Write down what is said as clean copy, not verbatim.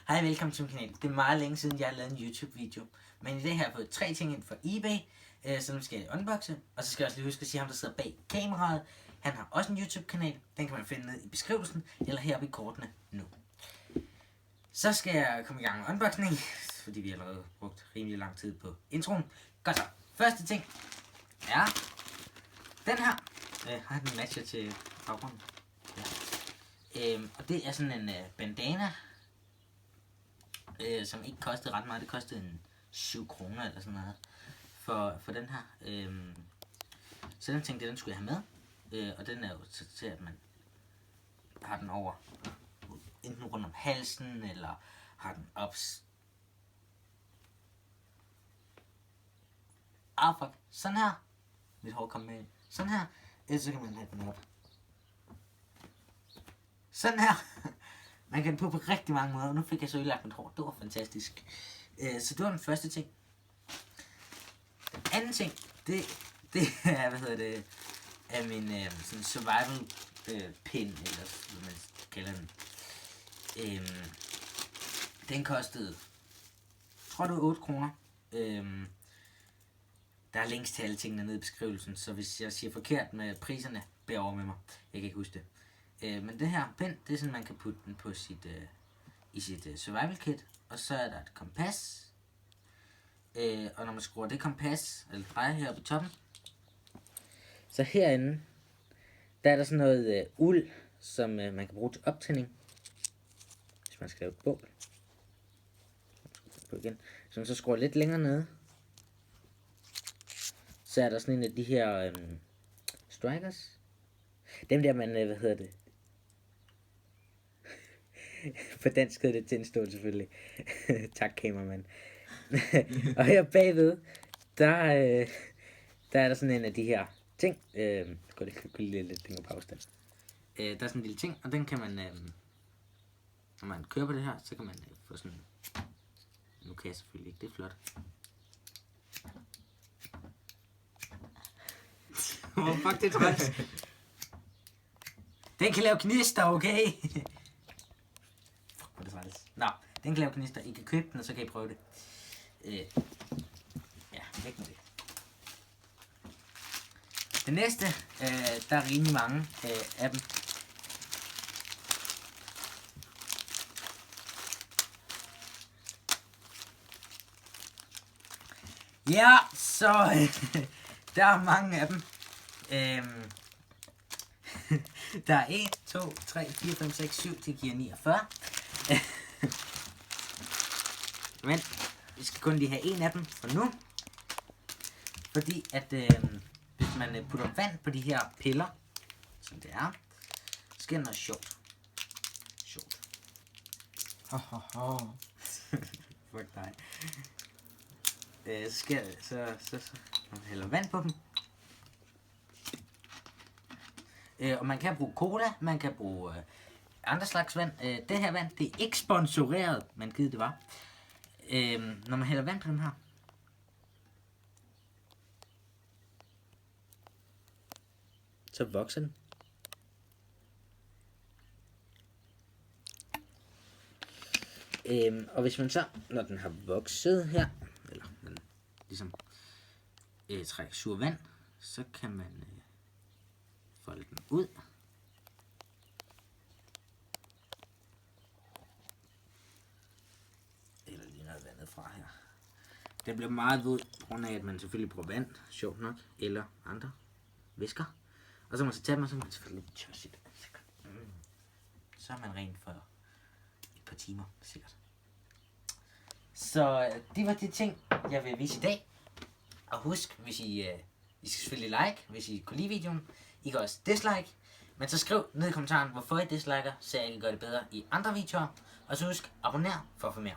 Hej, velkommen til min kanal. Det er meget længe siden, jeg har lavet en YouTube-video. Men i dag har jeg fået 3 ting ind fra eBay, som skal jeg unboxe. Og så skal jeg også lige huske at sige, ham der sidder bag kameraet, han har også en YouTube-kanal. Den kan man finde ned i beskrivelsen, eller heroppe i kortene nu. Så skal jeg komme i gang med unboxing, fordi vi har allerede brugt rimelig lang tid på introen. Godt så. Første ting er den her. Har den matcher til baggrunden? Ja. Og det er sådan en bandana, som ikke kostede ret meget. Det kostede en 7 kroner eller sådan noget for den her. Så den tænkte jeg, den skulle jeg have med. Og den er jo til, at man har den over enten rundt om halsen, eller har den op. Fuck. Sådan her. Mit hår kom med. Sådan her. Ellers så kan man have den op. Sådan her. Man kan på rigtig mange måder. Nu fik jeg så ødelagt mit hår. Det var fantastisk. Så det var den første ting. Den anden ting, det er, er min sådan survival pin, eller hvad man kalder den. Den kostede, jeg tror det var 8 kroner. Der er links til alle tingene nede i beskrivelsen, så hvis jeg siger forkert med priserne, bær over med mig. Jeg kan ikke huske det. Men det her pen, det er sådan, man kan putte den på i sit survival kit. Og så er der et kompas. Og når man skruer det kompas, eller drejer her på toppen, så herinde, der er der sådan noget uld, som man kan bruge til optænding. Hvis man skal lave et bål. Så man så skruer lidt længere nede, så er der sådan en af de her strikers. Dem der man, på dansk hedder det tændstål selvfølgelig. Tak, kameramand. Og her bagved, der er der sådan en af de her ting. Gå lige lidt længere på afstand. Der er sådan en lille ting, og den kan man, når man kører på det her, så kan man få sådan. Nu kan jeg selvfølgelig ikke, det er flot. Fuck, det er træls. Den kan lave gnister, okay? Fuck, hvor det træls. Nå, den kan lave gnister. I kan købe den, og så kan I prøve det. Ja, væk med det. Det næste, der er rimelig mange af dem. Ja, så der er mange af dem. Der er 1, 2, 3, 4, 5, 6, 7, det giver 49. Men vi skal kun lige have en af dem for nu. Fordi at hvis man putter vand på de her piller, som det er, så sker noget sjovt. Fuck dig. Så sker det, så man hælder vand på dem. Og man kan bruge cola, man kan bruge andre slags vand. Det her vand, det er ikke sponsoreret, men givet det var. Når man hælder vand på dem her, så vokser den. Og hvis man så, når den har vokset her, eller man ligesom trækker sur vand, så kan man folde den ud. Eller lige noget vandet fra her. Den bliver meget våd, på grund af at man selvfølgelig bruger vand, sjovt nok, eller andre væsker. Og så må man så tage dem, og så kan man selvfølgelig tørre sit ansigt. Så er man ren for et par timer, sikkert. Så det var de ting, jeg vil vise i dag. Og husk, hvis I skal selvfølgelig like, hvis I kunne lide videoen. I kan også dislike. Men så skriv ned i kommentaren, hvorfor I disliker, så jeg kan gøre det bedre i andre videoer. Og så husk, abonner for at få mere.